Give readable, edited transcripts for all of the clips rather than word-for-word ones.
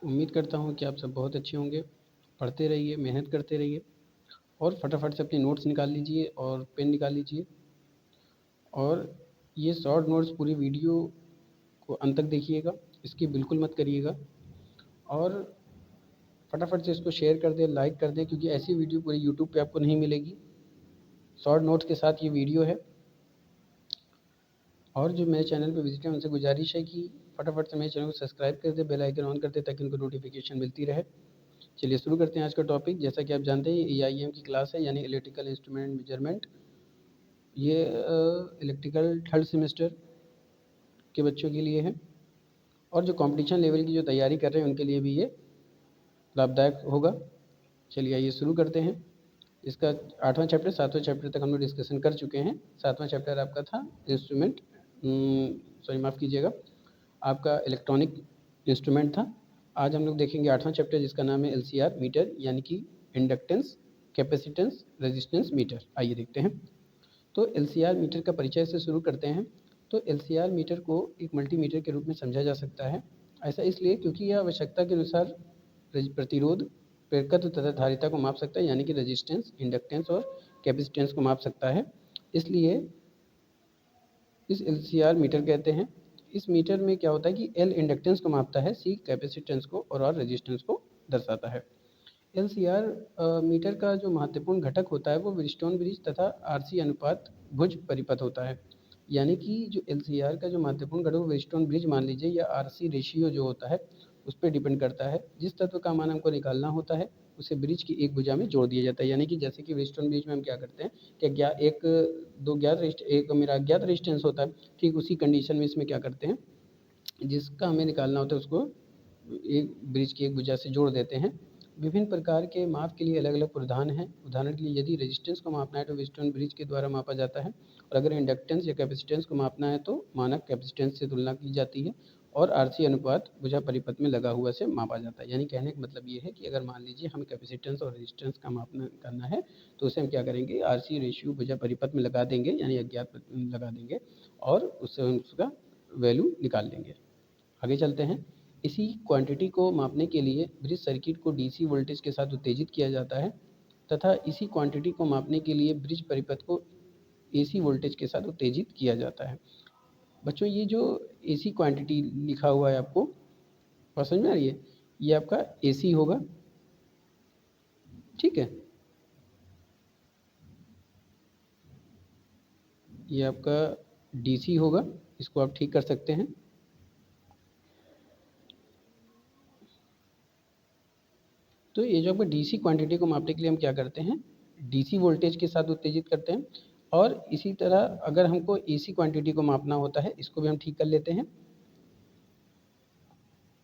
उम्मीद करता हूँ कि आप सब बहुत अच्छे होंगे। पढ़ते रहिए, मेहनत करते रहिए और फटाफट से अपने नोट्स निकाल लीजिए और पेन निकाल लीजिए। और ये शॉर्ट नोट्स पूरी वीडियो को अंत तक देखिएगा, स्किप बिल्कुल मत करिएगा। और फटाफट से इसको शेयर कर दें, लाइक कर दें, क्योंकि ऐसी वीडियो पूरी यूट्यूब पे आपको नहीं मिलेगी। शॉर्ट नोट्स के साथ ये वीडियो है। और जो मेरे चैनल पे विजिट है उनसे गुजारिश है कि फटाफट से मेरे चैनल को सब्सक्राइब कर दें, बेल आइकन ऑन कर दें, ताकि उनको नोटिफिकेशन मिलती रहे। चलिए शुरू करते हैं आज का टॉपिक। जैसा कि आप जानते हैं, EIM की क्लास है, यानी इलेक्ट्रिकल इंस्ट्रूमेंट मेजरमेंट। ये इलेक्ट्रिकल थर्ड सेमेस्टर के बच्चों के लिए है, और जो कंपटीशन लेवल की जो तैयारी कर रहे हैं उनके लिए भी ये लाभदायक होगा। चलिए आइए शुरू करते हैं। इसका 8वां चैप्टर 7वें चैप्टर तक हम लोग डिस्कशन कर चुके हैं। 7वां चैप्टर आपका था इंस्ट्रूमेंट, सॉरी माफ़ कीजिएगा, आपका इलेक्ट्रॉनिक इंस्ट्रूमेंट था। आज हम लोग देखेंगे 8वां चैप्टर, जिसका नाम है LCR मीटर, यानी कि इंडक्टेंस, कैपेसिटेंस, रेजिस्टेंस मीटर। आइए देखते हैं। तो LCR मीटर का परिचय से शुरू करते हैं। तो LCR मीटर को एक मल्टीमीटर के रूप में समझा जा सकता है। ऐसा इसलिए क्योंकि यह आवश्यकता के अनुसार प्रतिरोध, प्रेरकत्व तथा धारिता को माप सकता है, यानी कि रेजिस्टेंस, इंडक्टेंस और कैपेसिटेंस को माप सकता है। इसलिए इस LCR मीटर कहते हैं। इस मीटर में क्या होता है कि L इंडक्टेंस को मापता है, C कैपेसिटेंस को और R रेजिस्टेंस को दर्शाता है। LCR मीटर का जो महत्वपूर्ण घटक होता है वो व्हीटस्टोन ब्रिज तथा RC अनुपात भुज परिपथ होता है। यानी कि जो LCR का जो महत्वपूर्ण घटक व्हीटस्टोन ब्रिज मान लीजिए, या RC रेशियो जो होता है उस पर डिपेंड करता है। जिस तत्व का मान हमको निकालना होता है उसे ब्रिज की एक भुजा में जोड़ दिया जाता है। यानी कि जैसे कि व्हीटस्टोन ब्रिज में हम क्या करते हैं कि एक मेरा अज्ञात रेजिस्टेंस होता है, ठीक उसी कंडीशन में इसमें क्या करते हैं, जिसका हमें निकालना होता है उसको एक ब्रिज की एक भुजा से जोड़ देते हैं। विभिन्न प्रकार के माप के लिए अलग अलग प्रावधान हैं। उदाहरण के लिए यदि रेजिस्टेंस को मापना है तो व्हीटस्टोन ब्रिज के द्वारा मापा जाता है, और अगर इंडक्टेंस या कैपेसिटेंस को मापना है तो मानक कैपेसिटेंस से तुलना की जाती है, और RC अनुपात भुजा परिपथ में लगा हुआ से मापा जाता है। यानी कहने का मतलब ये है कि अगर मान लीजिए हमें कैपेसिटेंस और रेजिस्टेंस का मापना करना है तो उसे हम क्या करेंगे, RC रेशियो भुजा परिपथ में लगा देंगे, यानी अज्ञात लगा देंगे, और उससे हम उसका वैल्यू निकाल लेंगे। आगे चलते हैं। इसी क्वांटिटी को मापने के लिए ब्रिज सर्किट को DC वोल्टेज के साथ उत्तेजित किया जाता है, तथा इसी क्वांटिटी को मापने के लिए ब्रिज परिपथ को AC वोल्टेज के साथ उत्तेजित किया जाता है। बच्चों, ये जो AC क्वांटिटी लिखा हुआ है आपको, बात समझ में आ रही है? ये आपका AC होगा, ठीक है। ये आपका DC होगा, इसको आप ठीक कर सकते हैं। तो ये जो आपका DC क्वांटिटी को मापने के लिए हम क्या करते हैं, DC वोल्टेज के साथ उत्तेजित करते हैं। और इसी तरह अगर हमको AC क्वांटिटी को मापना होता है, इसको भी हम ठीक कर लेते हैं।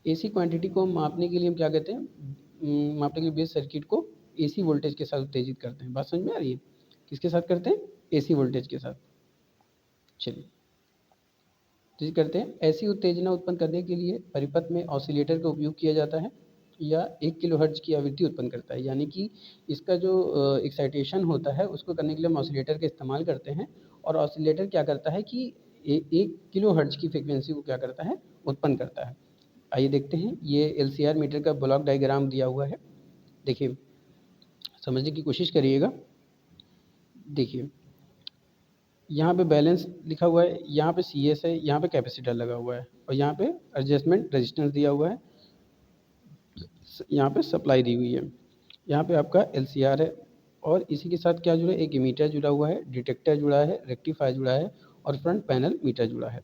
AC क्वांटिटी को मापने के लिए हम क्या कहते हैं, मापने के लिए बेस सर्किट को AC वोल्टेज के साथ उत्तेजित करते हैं। बात समझ में आ रही है? किसके साथ करते हैं? AC वोल्टेज के साथ। चलिए तो करते हैं। ऐसी उत्तेजना उत्पन्न करने के लिए परिपथ में ऑसिलेटर का उपयोग किया जाता है, या 1 किलोहर्ट्ज़ की आवृत्ति उत्पन्न करता है। यानी कि इसका जो एक्साइटेशन होता है उसको करने के लिए हम ऑसिलेटर का इस्तेमाल करते हैं, और ऑसिलेटर क्या करता है कि 1 किलोहर्ट्ज़ की फ्रीक्वेंसी को क्या करता है, उत्पन्न करता है। आइए देखते हैं। ये LCR मीटर का ब्लॉक डायग्राम दिया हुआ है। देखिए, समझने की कोशिश करिएगा। देखिए, यहाँ पे बैलेंस लिखा हुआ है, यहाँ पे CS है, यहाँ पे कैपेसिटर लगा हुआ है, और यहाँ पे एडजस्टमेंट रेजिस्टेंस दिया हुआ है, यहाँ पे सप्लाई दी हुई है। यहाँ पे आपका LCR है, और इसी के साथ क्या जुड़ा है, एक एमीटर जुड़ा हुआ है, डिटेक्टर जुड़ा है, रेक्टिफायर जुड़ा है, और फ्रंट पैनल मीटर जुड़ा है।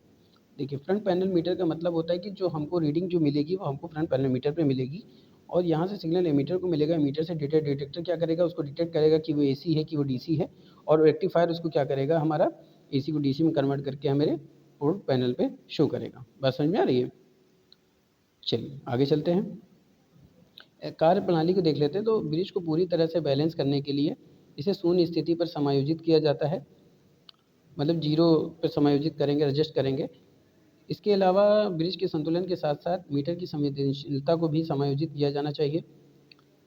देखिए, फ्रंट पैनल मीटर का मतलब होता है कि जो हमको रीडिंग जो मिलेगी वो हमको फ्रंट पैनल मीटर पे मिलेगी, और यहाँ से सिग्नल एमीटर को मिलेगा। एमीटर से डिटेक्टर क्या करेगा, उसको डिटेक्ट करेगा कि वो AC है कि वो DC है, और रेक्टिफायर उसको क्या करेगा, हमारा AC को DC में कन्वर्ट करके हमारे पोर्ट पैनल पे शो करेगा। बात समझ में आ रही है? चलिए आगे चलते हैं। कार्य प्रणाली को देख लेते हैं। तो ब्रिज को पूरी तरह से बैलेंस करने के लिए इसे शून्य स्थिति पर समायोजित किया जाता है, मतलब 0 पर समायोजित करेंगे, एडजस्ट करेंगे। इसके अलावा ब्रिज के संतुलन के साथ साथ मीटर की संवेदनशीलता को भी समायोजित किया जाना चाहिए।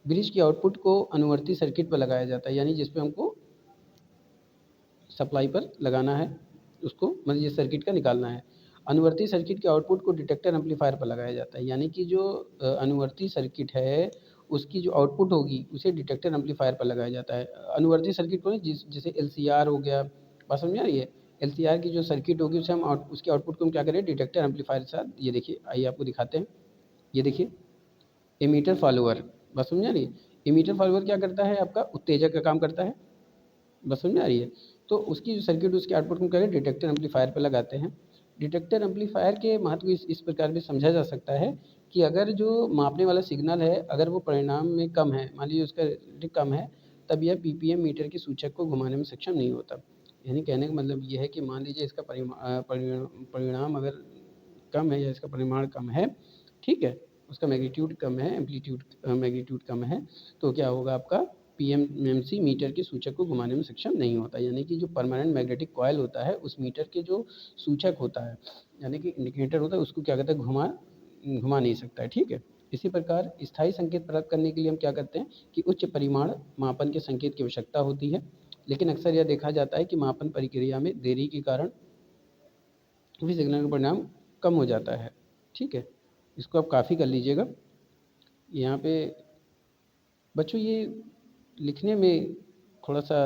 ब्रिज की आउटपुट को अनुवर्ती सर्किट पर लगाया जाता है, यानी जिस पे हमको सप्लाई पर लगाना है उसको, मतलब ये सर्किट का निकालना है। अनुवर्ती सर्किट के आउटपुट को डिटेक्टर एम्पलीफायर पर लगाया जाता है, यानी कि जो अनुवर्ती सर्किट है उसकी जो आउटपुट होगी उसे डिटेक्टर एम्पलीफायर पर लगाया जाता है। अनुवर्ती सर्किट को जैसे एलसीआर हो गया, बात समझ में आ रही है? एलसीआर की जो सर्किट होगी उसे हम उसके आउटपुट को हम क्या करें, डिटेक्टर एम्पलीफायर के साथ, ये देखिए आइए आपको दिखाते हैं। ये देखिए एमीटर फॉलोअर, बात समझ में आ रही है? एमीटर फॉलोअर क्या करता है, आपका उत्तेजक का काम करता है, बस समझ में आ रही है? तो उसकी जो सर्किट उसके आउटपुट को क्या करें, डिटेक्टर एम्पलीफायर पर लगाते हैं। डिटेक्टर एम्पलीफायर के महत्व को इस प्रकार भी समझा जा सकता है कि अगर जो मापने वाला सिग्नल है अगर वो परिणाम में कम है, मान लीजिए उसका रीडिंग कम है, तब यह पीपीएम मीटर के सूचक को घुमाने में सक्षम नहीं होता। यानी कहने का मतलब ये है कि मान लीजिए इसका परिणाम अगर कम है या इसका परिमाण कम है, ठीक है, उसका मैग्नीट्यूड कम है, एम्पलीट्यूड मैग्नीट्यूड कम है, तो क्या होगा, आपका पीएमएमसी मीटर के सूचक को घुमाने में सक्षम नहीं होता। यानी कि जो परमानेंट मैग्नेटिक कॉयल होता है उस मीटर के जो सूचक होता है, यानी कि इंडिकेटर होता है, उसको क्या कहते हैं, घुमा नहीं सकता है, ठीक है। इसी प्रकार स्थायी संकेत प्राप्त करने के लिए हम क्या करते हैं कि उच्च परिमाण मापन के संकेत की आवश्यकता होती है, लेकिन अक्सर यह देखा जाता है कि मापन प्रक्रिया में देरी के कारण भी सिग्नल का परिणाम कम हो जाता है, ठीक है। इसको आप काफ़ी कर लीजिएगा। यहाँ पे बच्चों ये लिखने में थोड़ा सा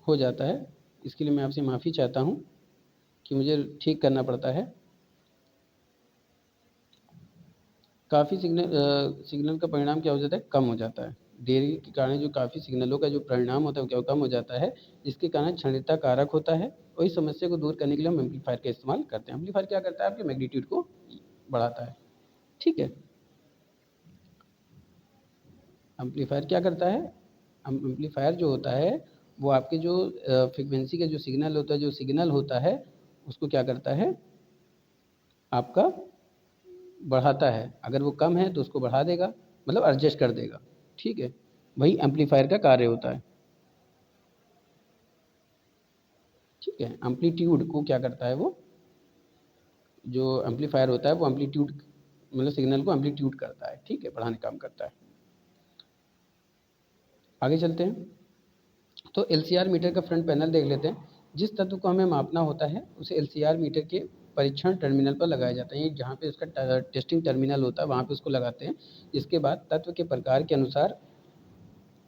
हो जाता है, इसके लिए मैं आपसे माफ़ी चाहता हूँ कि मुझे ठीक करना पड़ता है। काफ़ी सिग्नल का परिणाम क्या हो जाता है, कम हो जाता है। देरी के कारण जो काफ़ी सिग्नलों का जो परिणाम होता है वो क्या कम हो जाता है, जिसके कारण क्षणिकता कारक होता है। वही समस्या को दूर करने के लिए हम एम्पलीफायर का इस्तेमाल करते हैं। एम्पलीफायर क्या करता है, आपके मैग्नीट्यूड को बढ़ाता है, ठीक है। एम्पलीफायर क्या करता है, एम्पलीफायर जो होता है वो आपके जो फ्रीक्वेंसी का जो सिग्नल होता है उसको क्या करता है, आपका बढ़ाता है। अगर वो कम है तो उसको बढ़ा देगा, मतलब एडजस्ट कर देगा, ठीक है। वही एम्पलीफायर का कार्य होता है, ठीक है। एम्पलीट्यूड को क्या करता है, वो जो एम्पलीफायर होता है वो एम्पलीट्यूड मतलब सिग्नल को एम्पलीट्यूड करता है, ठीक है, बढ़ाने का काम करता है। आगे चलते हैं तो एलसीआर मीटर का फ्रंट पैनल देख लेते हैं। जिस तत्व को हमें मापना होता है उसे एलसीआर मीटर के परीक्षण टर्मिनल पर लगाया जाता है, जहाँ पे उसका टेस्टिंग टर्मिनल होता है वहाँ पे उसको लगाते हैं। इसके बाद तत्व के प्रकार के अनुसार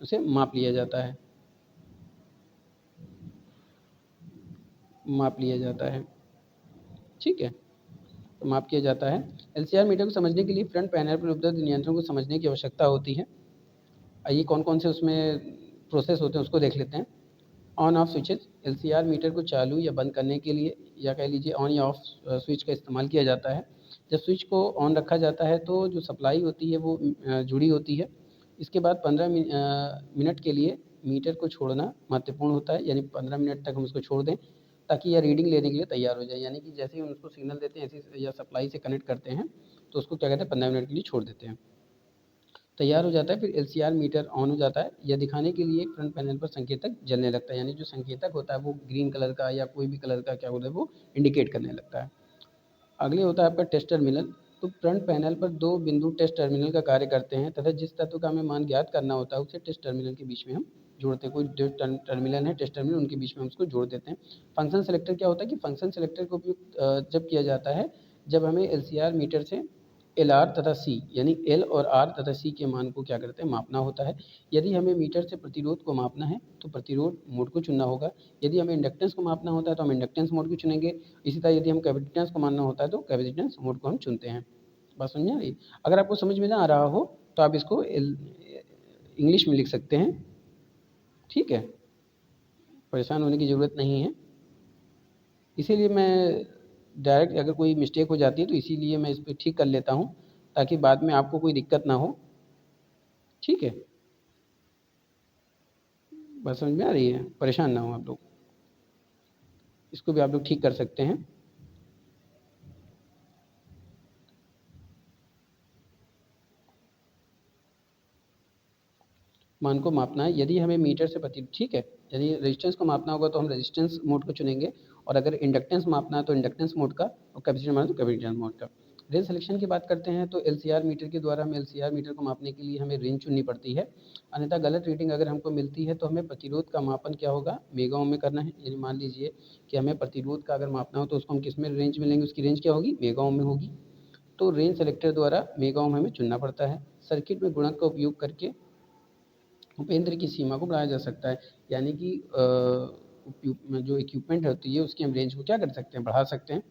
उसे माप लिया जाता है, ठीक है, तो माप किया जाता है। एलसीआर मीटर को समझने के लिए फ्रंट पैनल पर उपलब्ध नियंत्रण को समझने की आवश्यकता होती है। आइए कौन कौन से उसमें प्रोसेस होते हैं उसको देख लेते हैं। On off switches, LCR meter को चालू या बंद करने के लिए या कह लीजिए ऑन या ऑफ स्विच का इस्तेमाल किया जाता है। जब स्विच को ऑन रखा जाता है तो जो सप्लाई होती है वो जुड़ी होती है। इसके बाद 15 मिनट के लिए मीटर को छोड़ना महत्वपूर्ण होता है, यानी 15 मिनट तक हम उसको छोड़ दें ताकि यह रीडिंग लेने के लिए तैयार हो जाए। यानी कि जैसे ही हम उसको सिग्नल देते हैं ऐसे या सप्लाई से कनेक्ट करते हैं तो उसको क्या कहते हैं, 15 मिनट के लिए छोड़ देते हैं, तैयार हो जाता है। फिर एलसीआर मीटर ऑन हो जाता है। यह दिखाने के लिए फ्रंट पैनल पर संकेतक जलने लगता है, यानी जो संकेतक होता है वो ग्रीन कलर का या कोई भी कलर का क्या होता है वो इंडिकेट करने लगता है। अगले होता है आपका टेस्ट टर्मिनल। तो फ्रंट पैनल पर दो बिंदु टेस्ट टर्मिनल का कार्य करते हैं तथा जिस तत्व का हमें मान ज्ञात करना होता है उसे टेस्ट टर्मिनल के बीच में हम जोड़ते हैं। कोई जो टर्मिनल है टेस्ट टर्मिनल उनके बीच में हम उसको जोड़ देते हैं। फंक्शन सेलेक्टर क्या होता है कि फंक्शन सेलेक्टर का उपयोग जब किया जाता है जब हमें एलसीआर मीटर से एल आर तथा सी, यानी एल और आर तथा सी के मान को क्या करते हैं, मापना होता है। यदि हमें मीटर से प्रतिरोध को मापना है तो प्रतिरोध मोड को चुनना होगा। यदि हमें इंडक्टेंस को मापना होता है तो हम इंडक्टेंस मोड को चुनेंगे। इसी तरह यदि हम कैपेसिटेंस को मानना होता है तो कैपेसिटेंस मोड को हम चुनते हैं। बात समझ में आ रही? अगर आपको समझ में ना आ रहा हो तो आप इसको इंग्लिश में लिख सकते हैं, ठीक है, परेशान होने की ज़रूरत नहीं है। इसीलिए मैं डायरेक्ट अगर कोई मिस्टेक हो जाती है तो इसीलिए मैं इस पर ठीक कर लेता हूँ ताकि बाद में आपको कोई दिक्कत ना हो, ठीक है। बात समझ में आ रही है, परेशान ना हो आप लोग, इसको भी आप लोग ठीक कर सकते हैं। मान को मापना है, यदि हमें मीटर से प्रति, ठीक है, यदि रेजिस्टेंस को मापना होगा तो हम रेजिस्टेंस मोड को चुनेंगे और अगर इंडक्टेंस मापना है तो इंडक्टेंस मोड का और कैपेसिटेंस मापना है तो कैपेसिटेंस मोड का। रेंज सिलेक्शन की बात करते हैं तो एलसीआर मीटर के द्वारा हमें एलसीआर मीटर को मापने के लिए हमें रेंज चुननी पड़ती है, अन्यथा गलत रीडिंग अगर हमको मिलती है तो हमें प्रतिरोध का मापन क्या होगा, मेगा ओम में करना है। यानी मान लीजिए कि हमें प्रतिरोध का अगर मापना हो तो उसको हम किस में रेंज में लेंगे, उसकी रेंज क्या होगी, मेगा ओम में होगी। तो रेंज सेलेक्टर द्वारा मेगा ओम हमें चुनना पड़ता है। सर्किट में गुणक का उपयोग करके उपेंद्र की सीमा को बढ़ाया जा सकता है, यानी कि जो इक्विपमेंट होती है उसकी हम रेंज को क्या कर सकते हैं, बढ़ा सकते हैं।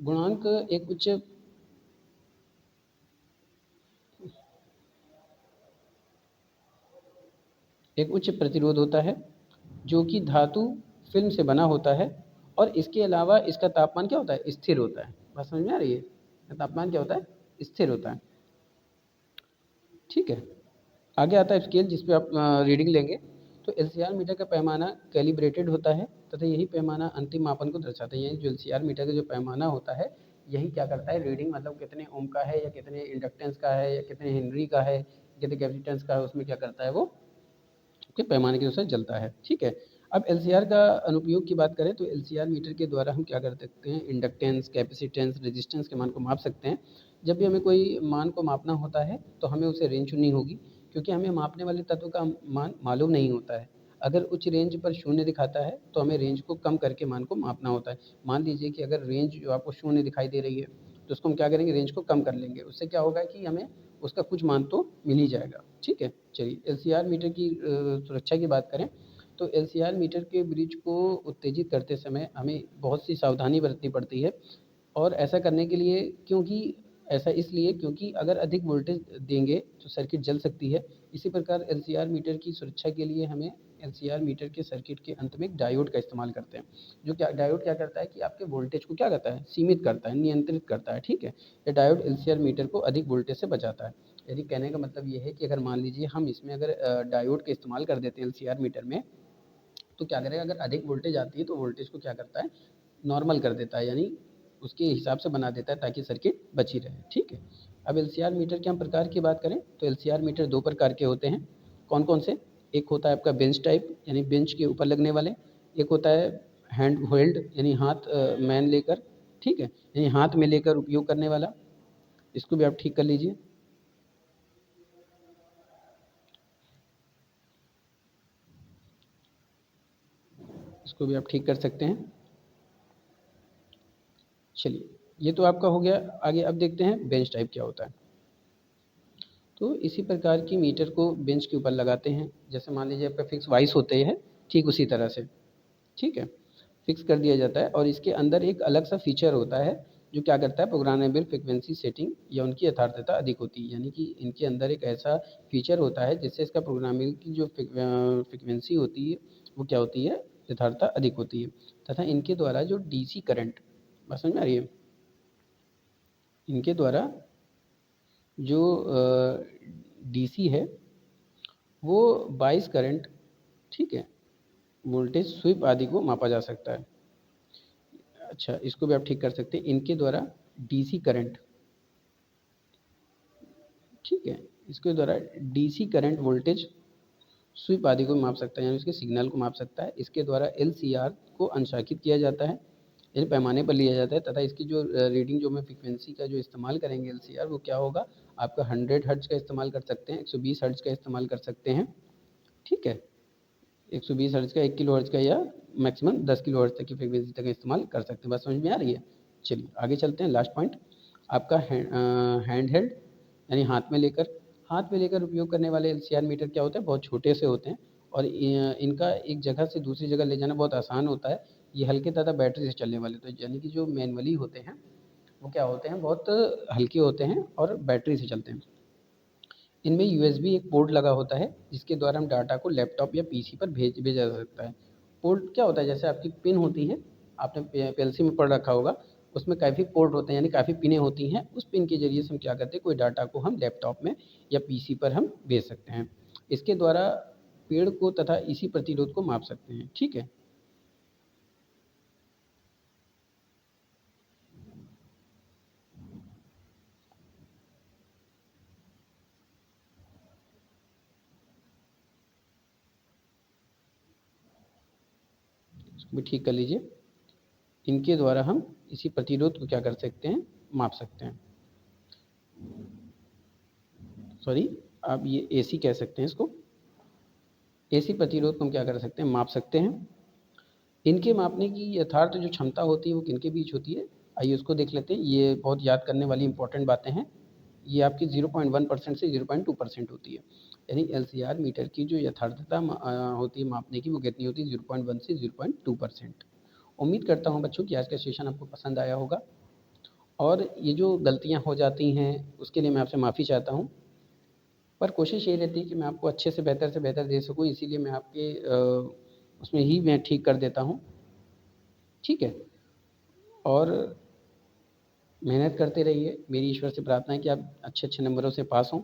गुणांक एक उच्च प्रतिरोध होता है जो कि धातु फिल्म से बना होता है, और इसके अलावा इसका तापमान क्या होता है, स्थिर होता है। बात समझ में आ रही है, तापमान क्या होता है, स्थिर होता है। ठीक है, आगे आता है स्केल जिस पे आप रीडिंग लेंगे। तो एलसीआर मीटर का पैमाना कैलिब्रेटेड होता है तथा यही पैमाना अंतिम मापन को दर्शाता है। यानी जो एलसीआर मीटर का जो पैमाना होता है यही क्या करता है, रीडिंग मतलब कितने ओम का है या कितने इंडक्टेंस का है या कितने हेनरी का है, कितने कैपेसिटेंस का है, उसमें क्या करता है वो के पैमाने के अनुसार जलता है। ठीक है, अब एलसीआर का अनुप्रयोग की बात करें तो एलसीआर मीटर के द्वारा हम क्या कर सकते हैं, इंडक्टेंस, कैपेसिटेंस, रेजिस्टेंस के मान को माप सकते हैं। जब भी हमें कोई मान को मापना होता है तो हमें उसे रेंज चुननी होगी, क्योंकि हमें मापने वाले तत्व का मान मालूम नहीं होता है। अगर उच्च रेंज पर शून्य दिखाता है तो हमें रेंज को कम करके मान को मापना होता है। मान लीजिए कि अगर रेंज जो आपको शून्य दिखाई दे रही है तो उसको हम क्या करेंगे, रेंज को कम कर लेंगे। उससे क्या होगा कि हमें उसका कुछ मान तो मिल ही जाएगा। ठीक है, चलिए एलसीआर मीटर की सुरक्षा की बात करें तो एलसीआर मीटर के ब्रिज को उत्तेजित करते समय हमें बहुत सी सावधानी बरतनी पड़ती है। और ऐसा करने के लिए, क्योंकि ऐसा इसलिए क्योंकि अगर अधिक वोल्टेज देंगे तो सर्किट जल सकती है। इसी प्रकार एलसीआर मीटर की सुरक्षा के लिए हमें एलसीआर मीटर के सर्किट के अंत में एक डायोड का इस्तेमाल करते हैं। जो क्या डायोड क्या करता है कि आपके वोल्टेज को क्या करता है, सीमित करता है, नियंत्रित करता है। ठीक है, ये डायोड एलसीआर मीटर को अधिक वोल्टेज से बचाता है। यदि कहने का मतलब ये है कि अगर मान लीजिए हम इसमें अगर डायोड का इस्तेमाल कर देते हैं एलसीआर मीटर में, तो क्या करेगा, अगर अधिक वोल्टेज आती है तो वोल्टेज को क्या करता है, नॉर्मल कर देता है, यानी उसके हिसाब से बना देता है ताकि सर्किट बची रहे। ठीक है, अब एलसीआर मीटर के हम प्रकार की बात करें तो एलसीआर मीटर दो प्रकार के होते हैं। कौन कौन से, एक होता है आपका बेंच टाइप यानी बेंच के ऊपर लगने वाले, एक होता है हैंड होल्ड यानी हाथ मैन लेकर, ठीक है, यानी हाथ में लेकर उपयोग करने वाला। इसको भी आप ठीक कर लीजिए। इसको भी आप ठीक कर सकते हैं। चलिए, ये तो आपका हो गया। आगे अब देखते हैं बेंच टाइप क्या होता है। तो इसी प्रकार की मीटर को बेंच के ऊपर लगाते हैं। जैसे मान लीजिए आपका फिक्स वाइस होते हैं, ठीक उसी तरह से, ठीक है, फिक्स कर दिया जाता है। और इसके अंदर एक अलग सा फीचर होता है जो क्या करता है, प्रोग्रामेबल फ्रिक्वेंसी सेटिंग या उनकी यथार्थता अधिक होती है। यानी कि इनके अंदर एक ऐसा फीचर होता है जिससे इसका प्रोग्रामेबल की जो फ्रिक्वेंसी होती है वो क्या होती है, यथार्थता अधिक होती है। तथा इनके द्वारा जो डीसी करंट, बस समझ में आ रही है, इनके द्वारा जो डीसी है वो 22 करंट, ठीक है, वोल्टेज स्वीप आदि को मापा जा सकता है। अच्छा, इसको भी आप ठीक कर सकते हैं, इनके द्वारा डीसी करंट, ठीक है, इसके द्वारा डीसी करंट वोल्टेज स्वीप आदि को माप सकता है, यानी उसके सिग्नल को माप सकता है। इसके द्वारा एलसीआर को अंशांकित किया जाता है, यानी पैमाने पर लिया जाता है। तथा इसकी जो रीडिंग जो हमें फ्रीक्वेंसी का जो इस्तेमाल करेंगे एलसीआर, वो क्या होगा, आपका 100 हर्ट्ज का इस्तेमाल कर सकते हैं, 120 हर्ट्ज का इस्तेमाल कर सकते हैं। ठीक है, 120 हर्ट्ज का, 1 किलो हर्ट्ज का, या मैक्सिमम 10 किलो हर्ट्ज तक की फ्रीक्वेंसी तक इस्तेमाल कर सकते हैं। बात समझ में आ रही है। चलिए आगे चलते हैं। लास्ट पॉइंट आपका हैंड हेल्ड यानी हाथ में लेकर उपयोग करने वाले एलसीआर मीटर क्या होते हैं, बहुत छोटे से होते हैं। और इनका एक जगह से दूसरी जगह ले जाना बहुत आसान होता है। ये हल्के तथा बैटरी से चलने वाले, तो यानी कि जो मैनुअली होते हैं वो क्या होते हैं, बहुत हल्के होते हैं और बैटरी से चलते हैं। इनमें यूएसबी एक पोर्ट लगा होता है जिसके द्वारा हम डाटा को लैपटॉप या पीसी पर भेजा जा सकता है। पोर्ट क्या होता है, जैसे आपकी पिन होती है, आपने पीएलसी में पढ़ रखा होगा, उसमें काफ़ी पोर्ट होते हैं, यानी काफ़ी पिनें होती हैं। उस पिन के जरिए से हम क्या करते हैं, कोई डाटा को हम लैपटॉप में या पीसी पर हम भेज सकते हैं। इसके द्वारा पेड़ को तथा इसी प्रतिरोध को माप सकते हैं। ठीक है, इसको भी ठीक कर लीजिए। इनके द्वारा हम इसी प्रतिरोध को क्या कर सकते हैं, माप सकते हैं। सॉरी, आप ये एसी कह सकते हैं इसको। एसी प्रतिरोध को हम क्या कर सकते हैं, माप सकते हैं। इनके मापने की यथार्थ जो क्षमता होती है वो किनके बीच होती है, आइए उसको देख लेते हैं। ये बहुत याद करने वाली इंपॉर्टेंट बातें हैं। ये आपकी 0.1% से 0.2% होती है। यानी एलसीआर मीटर की जो यथार्थता होती है मापने की, वो कितनी होती है, 0.1 से 0.2%। उम्मीद करता हूँ बच्चों कि आज का सेशन आपको पसंद आया होगा, और ये जो गलतियाँ हो जाती हैं उसके लिए मैं आपसे माफ़ी चाहता हूँ। पर कोशिश ये रहती है कि मैं आपको अच्छे से बेहतर दे सकूँ, इसीलिए मैं आपके उसमें ही मैं ठीक कर देता हूँ। ठीक है, और मेहनत करते रहिए। मेरी ईश्वर से प्रार्थना है कि आप अच्छे नंबरों से पास हों।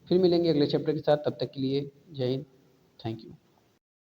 फिर मिलेंगे अगले चैप्टर के साथ, तब तक के लिए जय हिंद, थैंक यू।